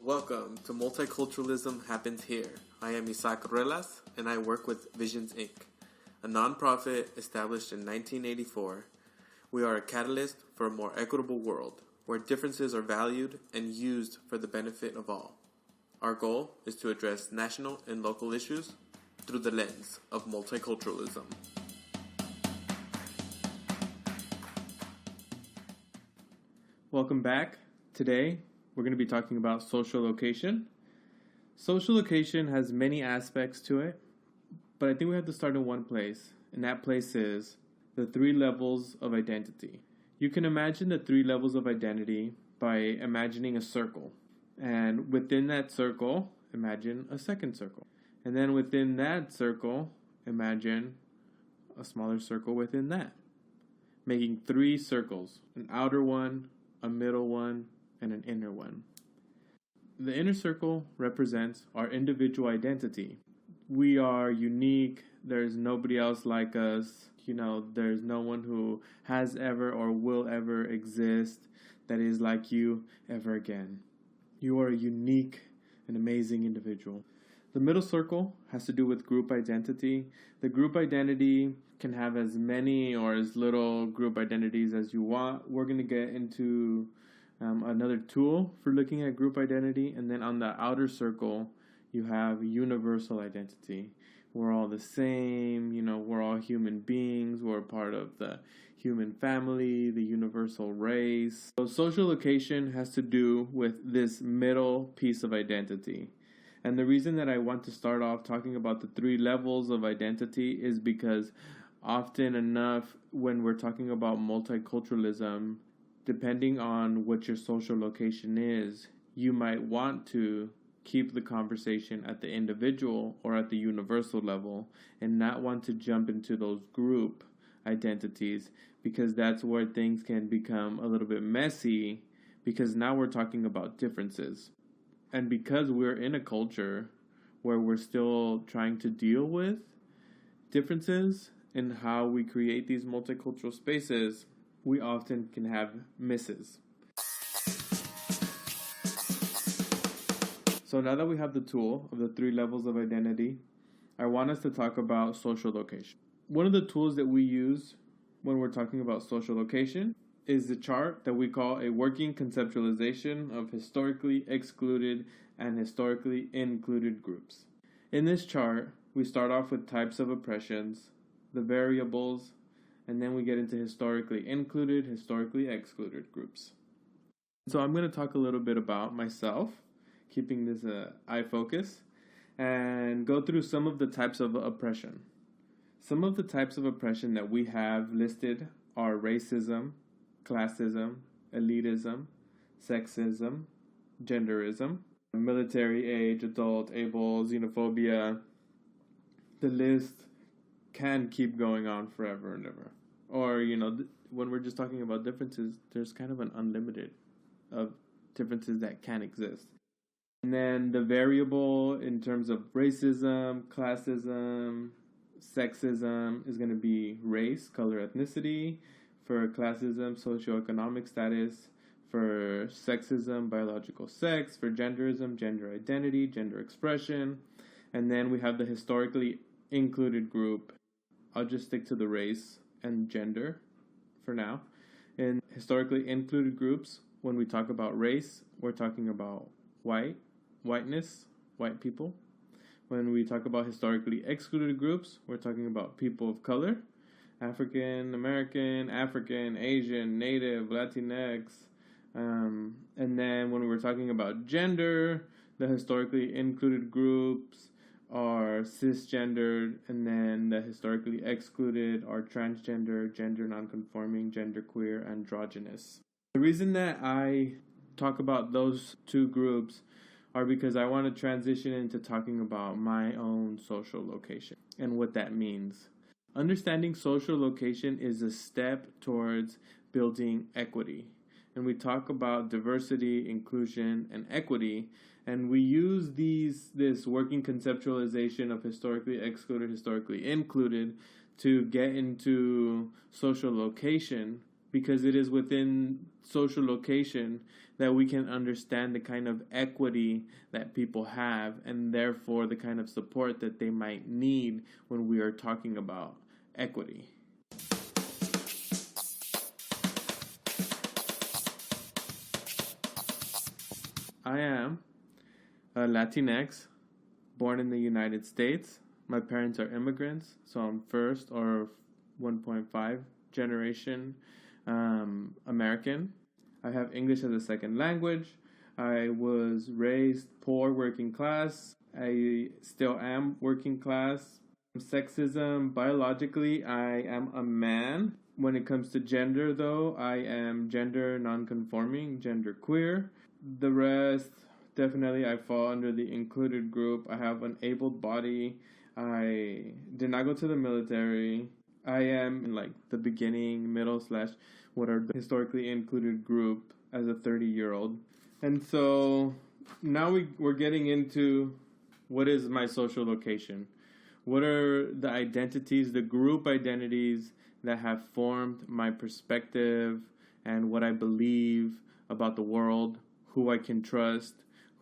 Welcome to Multiculturalism Happens Here. I am M Ruelas, and I work with Visions Inc., a nonprofit established in 1984. We are a catalyst for a more equitable world, where differences are valued and used for the benefit of all. Our goal is to address national and local issues through the lens of multiculturalism. Welcome back. Today, we're going to be talking about social location. Social location has many aspects to it, but I think we have to start in one place, and that place is the 3 levels of identity. You can imagine the 3 levels of identity by imagining a circle, and within that circle, imagine a second circle. And then within that circle, imagine a smaller circle within that, making 3 circles, an outer one, a middle one, and an inner one. The inner circle represents our individual identity. We are unique. There's nobody else like us. There's no one who has ever or will ever exist that is like you ever again. You are a unique and amazing individual. The middle circle has to do with group identity. The group identity can have as many or as little group identities as you want. We're going to get into another tool for looking at group identity. And then on the outer circle, you have universal identity. We're all the same, we're all human beings. We're part of the human family, the universal race. So social location has to do with this middle piece of identity. And the reason that I want to start off talking about the 3 levels of identity is because often enough when we're talking about multiculturalism, depending on what your social location is, you might want to keep the conversation at the individual or at the universal level and not want to jump into those group identities, because that's where things can become a little bit messy, because now we're talking about differences. And because we're in a culture where we're still trying to deal with differences in how we create these multicultural spaces, we often can have misses. So now that we have the tool of the 3 levels of identity, I want us to talk about social location. One of the tools that we use when we're talking about social location is the chart that we call a working conceptualization of historically excluded and historically included groups. In this chart, we start off with types of oppressions, the variables, and then we get into historically included, historically excluded groups. So I'm going to talk a little bit about myself, keeping this eye focus, and go through some of the types of oppression. Some of the types of oppression that we have listed are racism, classism, elitism, sexism, genderism, military age, adult, able, xenophobia. The list can keep going on forever and ever. Or, when we're just talking about differences, there's kind of an unlimited of differences that can exist. And then the variable in terms of racism, classism, sexism is going to be race, color, ethnicity. For classism, socioeconomic status. For sexism, biological sex. For genderism, gender identity, gender expression. And then we have the historically included group. I'll just stick to the race and gender for now. In historically included groups, when we talk about race, we're talking about whiteness, white people. When we talk about historically excluded groups, we're talking about people of color, African American, African, Asian, Native, Latinx. And then when we're talking about gender, the historically included groups are cisgendered, and then the historically excluded are transgender, gender nonconforming, genderqueer, androgynous. The reason that I talk about those 2 groups are because I want to transition into talking about my own social location and what that means. Understanding social location is a step towards building equity. And we talk about diversity, inclusion, and equity, and we use this working conceptualization of historically excluded, historically included to get into social location, because it is within social location that we can understand the kind of equity that people have, and therefore the kind of support that they might need when we are talking about equity. I am a Latinx born in the United States. My parents are immigrants, so I'm first or 1.5 generation American. I have English as a second language. I was raised poor, working class. I still am working class. Sexism, biologically, I am a man. When it comes to gender, though, I am gender non-conforming, gender queer. The rest, definitely, I fall under the included group. I have an able body. I did not go to the military. I am in like the beginning, middle / what are the historically included group as a 30-year-old. And so now we're getting into what is my social location. What are the identities, the group identities that have formed my perspective and what I believe about the world, who I can trust,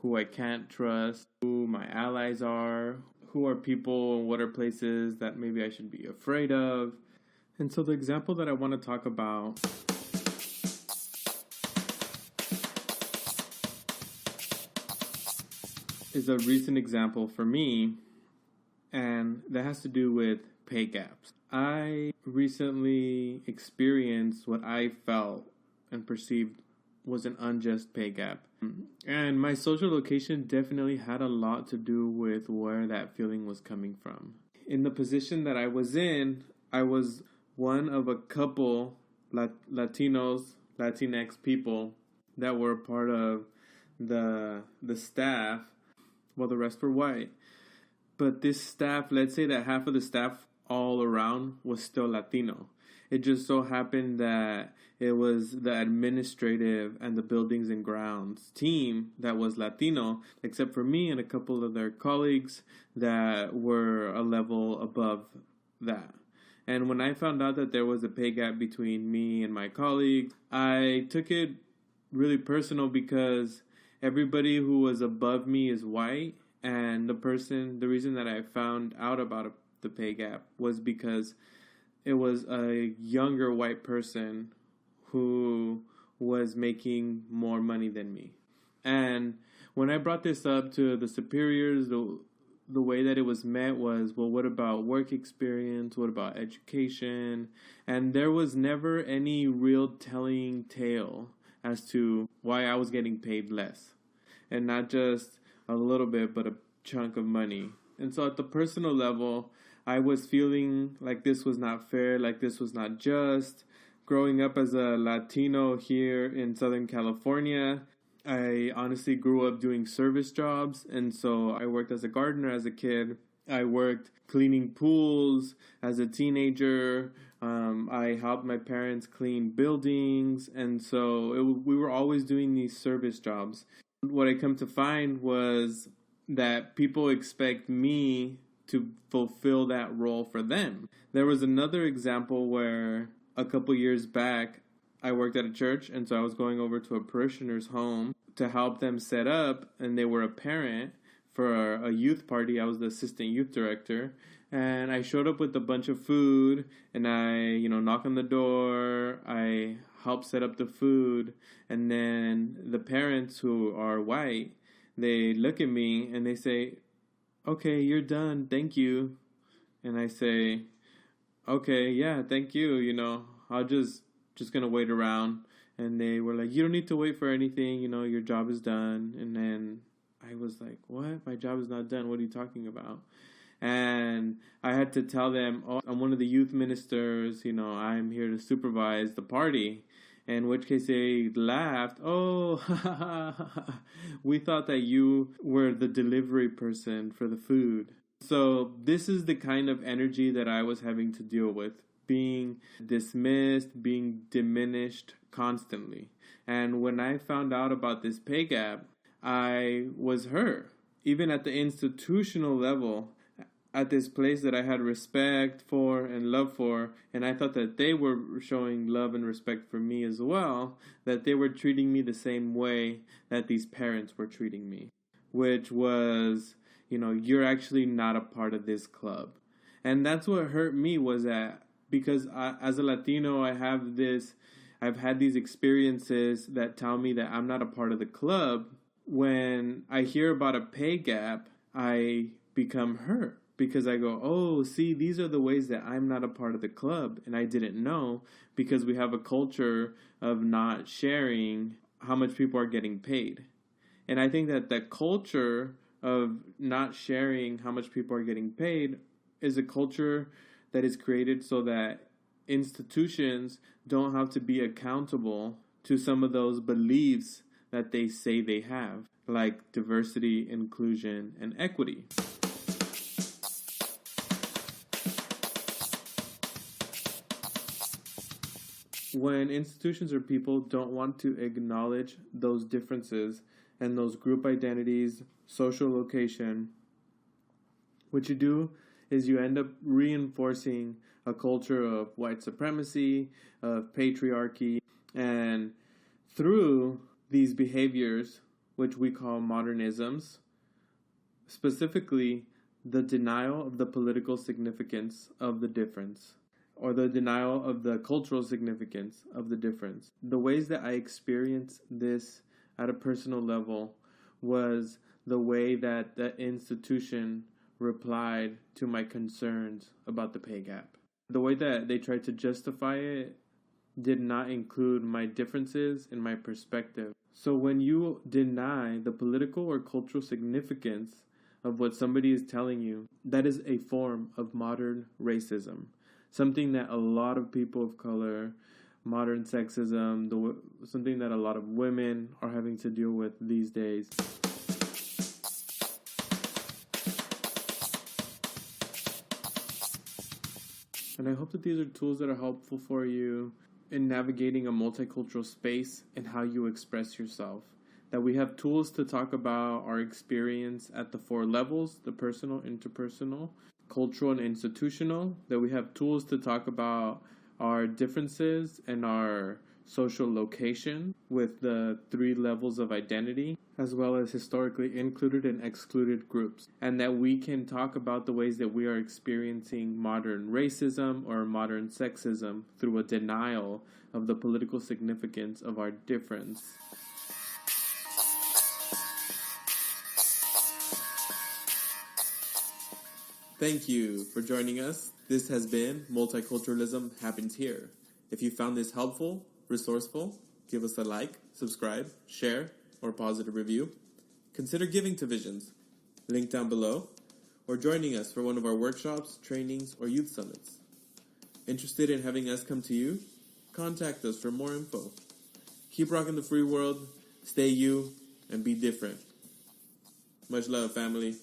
who I can't trust, who my allies are, who are people and what are places that maybe I should be afraid of. And so the example that I want to talk about is a recent example for me, and that has to do with pay gaps. I recently experienced what I felt and perceived was an unjust pay gap. And my social location definitely had a lot to do with where that feeling was coming from. In the position that I was in, I was one of a couple Latinos, Latinx people that were part of the staff, while the rest were white. But this staff, let's say that half of the staff all around was still Latino. It just so happened that it was the administrative and the buildings and grounds team that was Latino, except for me and a couple of their colleagues that were a level above that. And when I found out that there was a pay gap between me and my colleagues, I took it really personal because everybody who was above me is white. And the reason that I found out about the pay gap was because it was a younger white person who was making more money than me. And when I brought this up to the superiors, the way that it was met was, well, what about work experience? What about education? And there was never any real telling tale as to why I was getting paid less. And not just a little bit, but a chunk of money. And so at the personal level, I was feeling like this was not fair, like this was not just. Growing up as a Latino here in Southern California, I honestly grew up doing service jobs, and so I worked as a gardener as a kid. I worked cleaning pools as a teenager. I helped my parents clean buildings, and so we were always doing these service jobs. What I come to find was that people expect me to fulfill that role for them. There was another example where a couple years back, I worked at a church, and so I was going over to a parishioner's home to help them set up, and they were a parent for a youth party. I was the assistant youth director, and I showed up with a bunch of food, and I, knock on the door, I help set up the food, and then the parents who are white, they look at me and they say, "Okay, you're done, thank you." And I say, "Okay, yeah, thank you, I'll just gonna wait around." And they were like, "You don't need to wait for anything, your job is done." And then I was like, "What? My job is not done? What are you talking about?" And I had to tell them, "Oh, I'm one of the youth ministers, I'm here to supervise the party." In which case they laughed. "Oh, we thought that you were the delivery person for the food." So this is the kind of energy that I was having to deal with, being dismissed, being diminished constantly. And when I found out about this pay gap, I was hurt. Even at the institutional level, at this place that I had respect for and love for, and I thought that they were showing love and respect for me as well, that they were treating me the same way that these parents were treating me, which was, you're actually not a part of this club. And that's what hurt me, was that because as a Latino, I've had these experiences that tell me that I'm not a part of the club. When I hear about a pay gap, I become hurt because I go, oh, see, these are the ways that I'm not a part of the club. And I didn't know, because we have a culture of not sharing how much people are getting paid. And I think that the culture of not sharing how much people are getting paid is a culture that is created so that institutions don't have to be accountable to some of those beliefs that they say they have, like diversity, inclusion, and equity. When institutions or people don't want to acknowledge those differences and those group identities, social location, what you do is you end up reinforcing a culture of white supremacy, of patriarchy, and through these behaviors, which we call modernisms, specifically the denial of the political significance of the difference, or the denial of the cultural significance of the difference. The ways that I experienced this at a personal level was the way that the institution replied to my concerns about the pay gap. The way that they tried to justify it did not include my differences and my perspective. So when you deny the political or cultural significance of what somebody is telling you, that is a form of modern racism. Something that a lot of people of color, modern sexism, something that a lot of women are having to deal with these days. And I hope that these are tools that are helpful for you in navigating a multicultural space and how you express yourself. That we have tools to talk about our experience at the 4 levels, the personal, interpersonal, cultural, and institutional. That we have tools to talk about our differences and our social location with the 3 levels of identity, as well as historically included and excluded groups. And that we can talk about the ways that we are experiencing modern racism or modern sexism through a denial of the political significance of our difference. Thank you for joining us. This has been Multiculturalism Happens Here. If you found this helpful, resourceful, give us a like, subscribe, share, or positive review. Consider giving to Visions, link down below, or joining us for one of our workshops, trainings, or youth summits. Interested in having us come to you? Contact us for more info. Keep rocking the free world, stay you, and be different. Much love, family.